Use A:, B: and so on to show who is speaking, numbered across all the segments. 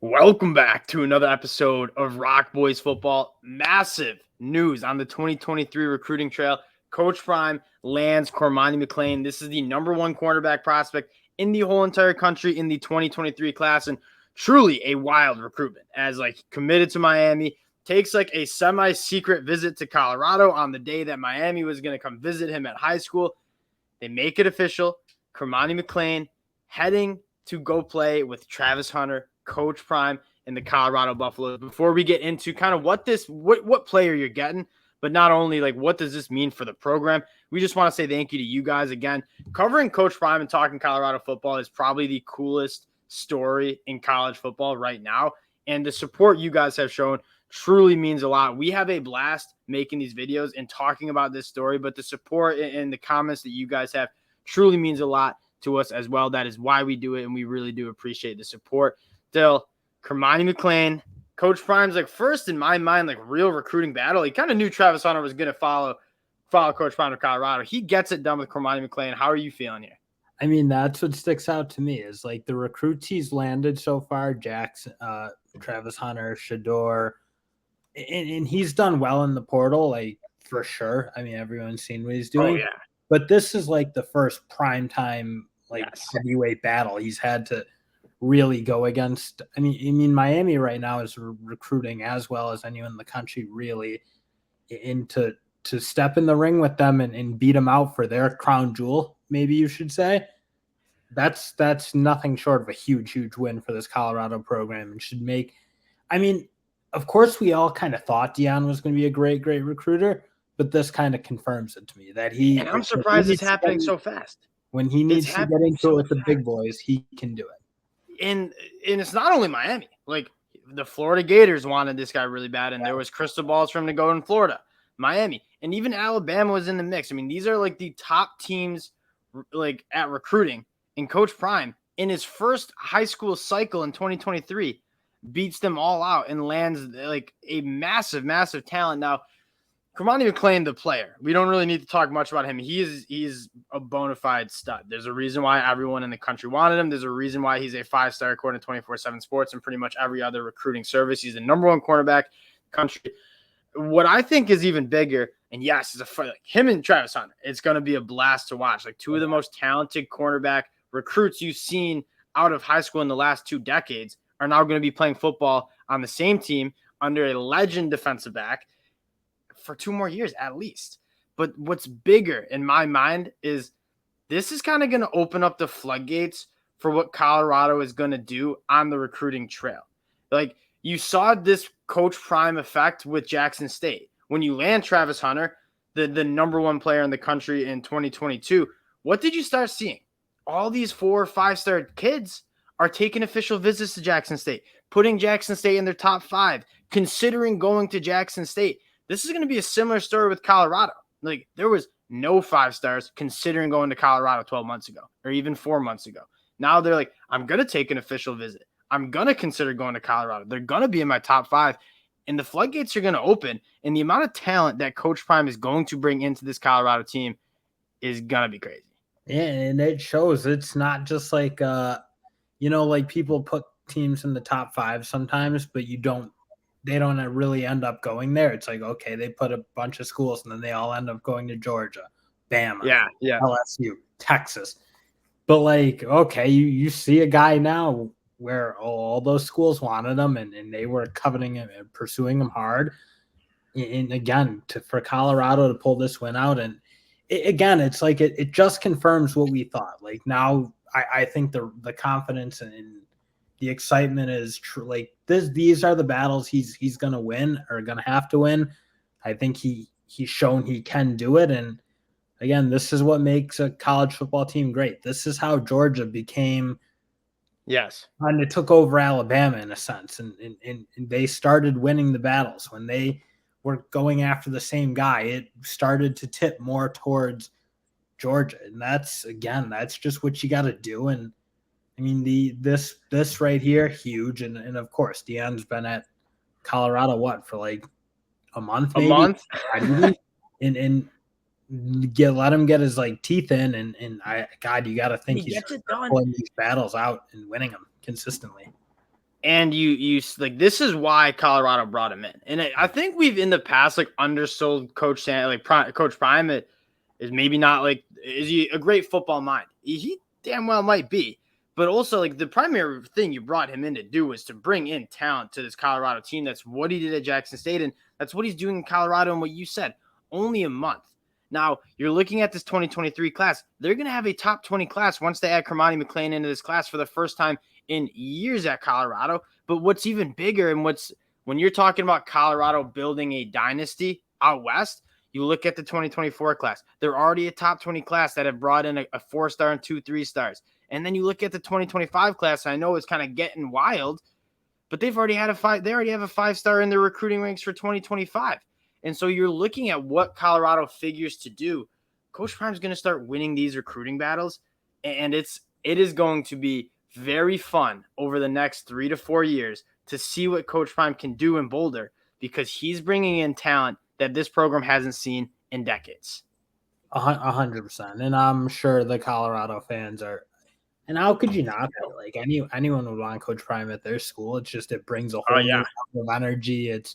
A: Welcome back to another episode of Rock Boys Football. Massive news on the 2023 recruiting trail. Coach Prime lands Cormani McClain. This is the number one cornerback prospect in the whole entire country in the 2023 class, and truly a wild recruitment as committed to Miami, takes a semi-secret visit to Colorado on the day that Miami was going to come visit him at high school. They make it official. Cormani McClain heading to go play with Travis Hunter, Coach Prime, and the Colorado Buffaloes. Before we get into kind of what player you're getting, but not only what does this mean for the program, we just want to say thank you to you guys again. Covering Coach Prime and talking Colorado football is probably the coolest story in college football right now, and the support you guys have shown truly means a lot. We have a blast making these videos and talking about this story, but the support and the comments that you guys have truly means a lot to us as well. That is why we do it, and we really do appreciate the support. Still, Cormani McClain, Coach Prime's first in my mind, real recruiting battle. He kind of knew Travis Hunter was going to follow Coach Prime to Colorado. He gets it done with Cormani McClain. How are you feeling here?
B: I mean, that's what sticks out to me is the recruits he's landed so far, Jackson, Travis Hunter, Shador, and he's done well in the portal, for sure. I mean, everyone's seen what he's doing.
A: Oh, yeah.
B: But this is the first primetime heavyweight battle he's had to really go against. I mean, Miami right now is recruiting as well as anyone in the country, really, into to step in the ring with them and beat them out for their crown jewel, maybe you should say. That's nothing short of a huge win for this Colorado program, and should make. I mean, of course, we all kind of thought Deion was going to be a great recruiter, but this kind of confirms it to me that he.
A: And I'm surprised it's happening so fast.
B: When he needs to get into it with the big boys, he can do it.
A: And it's not only Miami. The Florida Gators wanted this guy really bad, and there was crystal balls for him to go in Florida, Miami, and even Alabama was in the mix. I mean, these are the top teams at recruiting. And Coach Prime, in his first high school cycle in 2023, beats them all out and lands a massive talent. Now, Cormani McClain, the player, we don't really need to talk much about him. He's a bona fide stud. There's a reason why everyone in the country wanted him. There's a reason why he's a 5-star according to 24/7 Sports and pretty much every other recruiting service. He's the number one cornerback in the country. What I think is even bigger, and yes, is a fight him and Travis Hunter. It's going to be a blast to watch. Two of the most talented cornerback recruits you've seen out of high school in the last 2 decades are now going to be playing football on the same team under a legend defensive back for 2 more years at least. But what's bigger in my mind is this is kind of going to open up the floodgates for what Colorado is going to do on the recruiting trail. You saw this Coach Prime effect with Jackson State. When you land Travis Hunter, the number one player in the country in 2022, what did you start seeing? All these 4 or 5-star kids are taking official visits to Jackson State, putting Jackson State in their top 5, considering going to Jackson State. This is going to be a similar story with Colorado. There was no 5-stars considering going to Colorado 12 months ago or even 4 months ago. Now they're I'm going to take an official visit. I'm going to consider going to Colorado. They're going to be in my top 5. And the floodgates are going to open. And the amount of talent that Coach Prime is going to bring into this Colorado team is going to be crazy.
B: Yeah, and it shows. It's not just people put teams in the top 5 sometimes, but they don't really end up going there. It's okay, they put a bunch of schools and then they all end up going to Georgia, Bama, LSU, Texas. But okay, you see a guy now where all those schools wanted him and they were coveting him and pursuing him hard. And again, for Colorado to pull this win out, and it just confirms what we thought. Now I think the confidence and the excitement is true. These are the battles he's going to win or going to have to win. I think he's shown he can do it. And again, this is what makes a college football team great. This is how Georgia became.
A: Yes.
B: And it took over Alabama in a sense. And they started winning the battles when they were going after the same guy. It started to tip more towards Georgia. And that's just what you got to do. And I mean, this right here, huge. And of course, Deion's been at Colorado, for a month, maybe?
A: A month?
B: and let him get his teeth in. And you got to think he's pulling these battles out and winning them consistently.
A: And you like, this is why Colorado brought him in. And I think we've in the past like undersold Coach Coach Prime. It is maybe not like, is he a great football mind? He damn well might be. But also, like, the primary thing you brought him in to do was to bring in talent to this Colorado team. That's what he did at Jackson State, and that's what he's doing in Colorado. And what you said, only a month. Now, you're looking at this 2023 class. They're going to have a top 20 class once they add Cormani McClain into this class for the first time in years at Colorado. But what's even bigger, and when you're talking about Colorado building a dynasty out west, you look at the 2024 class. They're already a top 20 class that have brought in a 4-star and 2 3-stars. And then you look at the 2025 class. I know it's kind of getting wild, but they've already had they already have a 5-star in their recruiting ranks for 2025. And so you're looking at what Colorado figures to do. Coach Prime's going to start winning these recruiting battles, and it is going to be very fun over the next 3 to 4 years to see what Coach Prime can do in Boulder, because he's bringing in talent that this program hasn't seen in decades.
B: 100%. And I'm sure the Colorado fans are. And how could you not be? Like, anyone would want Coach Prime at their school. It's just, it brings a whole new level of energy. It's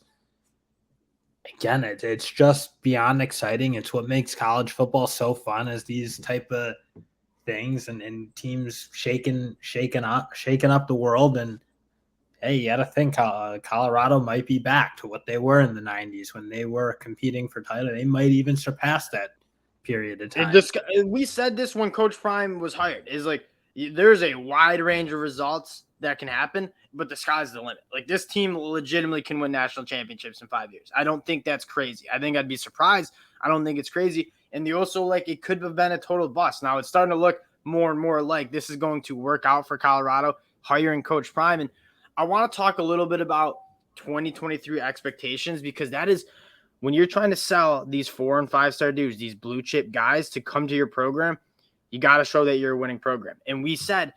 B: just beyond exciting. It's what makes college football so fun, is these type of things and teams shaking up the world. And hey, you got to think Colorado might be back to what they were in the 90s when they were competing for title. They might even surpass that period of time.
A: We said this when Coach Prime was hired, is like, there's a wide range of results that can happen, but the sky's the limit. Like, this team legitimately can win national championships in 5 years. I don't think that's crazy. I think I'd be surprised. I don't think it's crazy. And they also, like, it could have been a total bust. Now it's starting to look more and more like this is going to work out for Colorado, hiring Coach Prime. And I want to talk a little bit about 2023 expectations, because that is when you're trying to sell these 4- and 5-star dudes, these blue chip guys to come to your program, you got to show that you're a winning program. And we said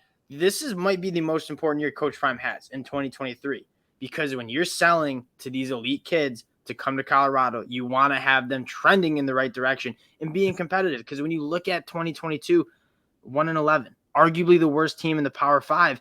A: might be the most important year Coach Prime has in 2023, because when you're selling to these elite kids to come to Colorado, you want to have them trending in the right direction and being competitive. Because when you look at 2022, 1-11, arguably the worst team in the Power 5,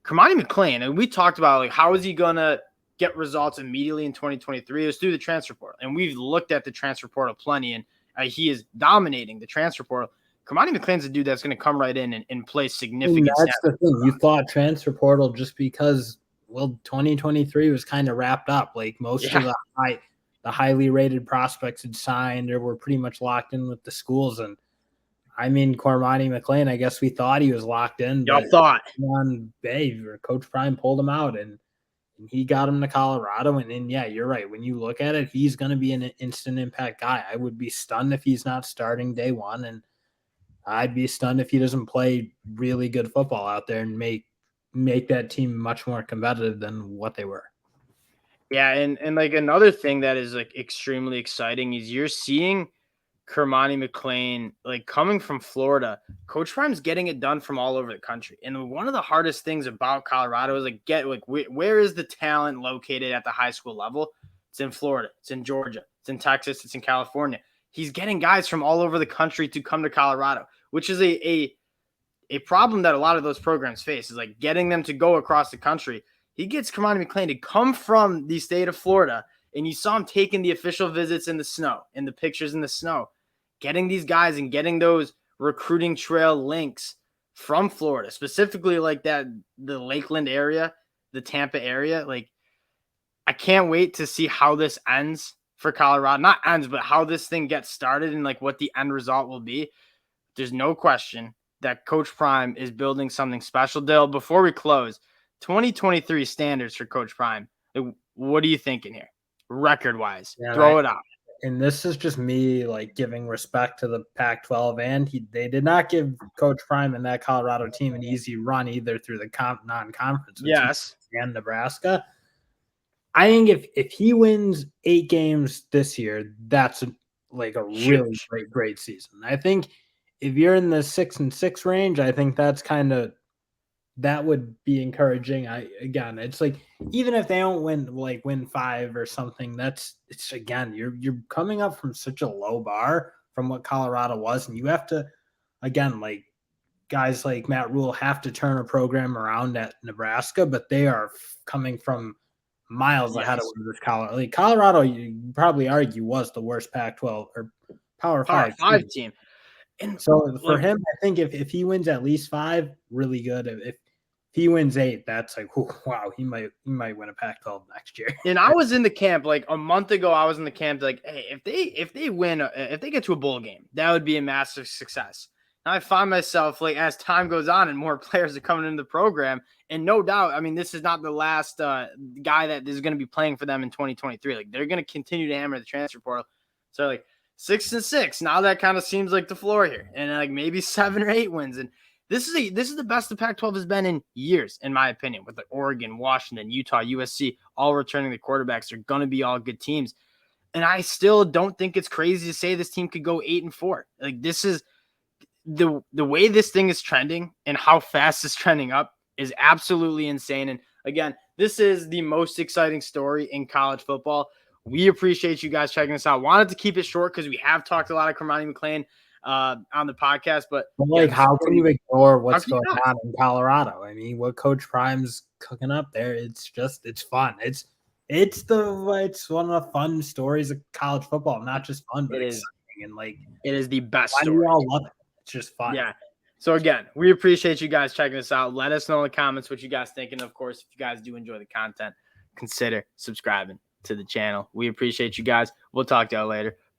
A: Cormani McClain, and we talked about, like, how is he going to get results immediately in 2023? It was through the transfer portal. And we've looked at the transfer portal plenty, and he is dominating the transfer portal. Cormani McClain's a dude that's going to come right in and play significant.
B: That's the thing. You thought transfer portal just because, well, 2023 was kind of wrapped up. Like, most of the highly rated prospects had signed or were pretty much locked in with the schools. And I mean, Cormani McClain, I guess we thought he was locked in.
A: Y'all thought.
B: Coach Prime pulled him out, and he got him to Colorado. And yeah, you're right. When you look at it, he's going to be an instant impact guy. I would be stunned if he's not starting day one. And I'd be stunned if he doesn't play really good football out there and make that team much more competitive than what they were.
A: Yeah, and like, another thing that is, like, extremely exciting is you're seeing Cormani McClain, like, coming from Florida. Coach Prime's getting it done from all over the country. And one of the hardest things about Colorado is, like, where is the talent located at the high school level? It's in Florida, it's in Georgia, it's in Texas, it's in California. He's getting guys from all over the country to come to Colorado, which is a problem that a lot of those programs face, is like getting them to go across the country. He gets Cormani McClain to come from the state of Florida, and you saw him taking the official visits in the snow, and the pictures in the snow, getting these guys and getting those recruiting trail links from Florida, specifically like the Lakeland area, the Tampa area. Like, I can't wait to see how this ends for Colorado. Not ends, but how this thing gets started and, like, what the end result will be. There's no question that Coach Prime is building something special. Dale, before we close, 2023 standards for Coach Prime. What are you thinking here? Record-wise, throw it out.
B: And this is just me, like, giving respect to the Pac-12, and they did not give Coach Prime and that Colorado team an easy run either through the non-conference.
A: Yes.
B: And Nebraska. I think if he wins 8 games this year, that's like a really great season. I think if you're in the 6-6 range, I think that's that would be encouraging. It's like, even if they don't win 5 or something, it's again, you're coming up from such a low bar from what Colorado was, and you have to, again, like, guys like Matt Rule have to turn a program around at Nebraska, but they are coming from miles ahead of this Colorado. Like Colorado, you probably argue was the worst Pac-12 or Power 5
A: team.
B: And so for him, I think if he wins at least 5, really good. If he wins 8, that's like, wow, he might win a Pac-12 next year.
A: And I was in the camp like a month ago. I was in the camp like, hey, if they win, if they get to a bowl game, that would be a massive success. Now I find myself like as time goes on and more players are coming into the program, and no doubt, I mean, this is not the last guy that is going to be playing for them in 2023. Like they're going to continue to hammer the transfer portal. So like 6-6, now that kind of seems like the floor here, and like maybe 7 or 8 wins. And this is the best the Pac-12 has been in years, in my opinion, with like Oregon, Washington, Utah, USC, all returning the quarterbacks. They're going to be all good teams. And I still don't think it's crazy to say this team could go 8-4. Like this is the way this thing is trending and how fast it's trending up is absolutely insane. And again, this is the most exciting story in college football. We appreciate you guys checking us out. Wanted to keep it short because we have talked a lot of Cormani McClain on the podcast, but
B: like, how can you ignore what's going on in Colorado? I mean, what Coach Prime's cooking up there, it's fun. It's one of the fun stories of college football, not just fun, but exciting. And like,
A: it is the best story.
B: We all love it. It's just fun.
A: Yeah. So again, we appreciate you guys checking us out. Let us know in the comments what you guys think. And of course, if you guys do enjoy the content, consider subscribing to the channel. We appreciate you guys. We'll talk to y'all later.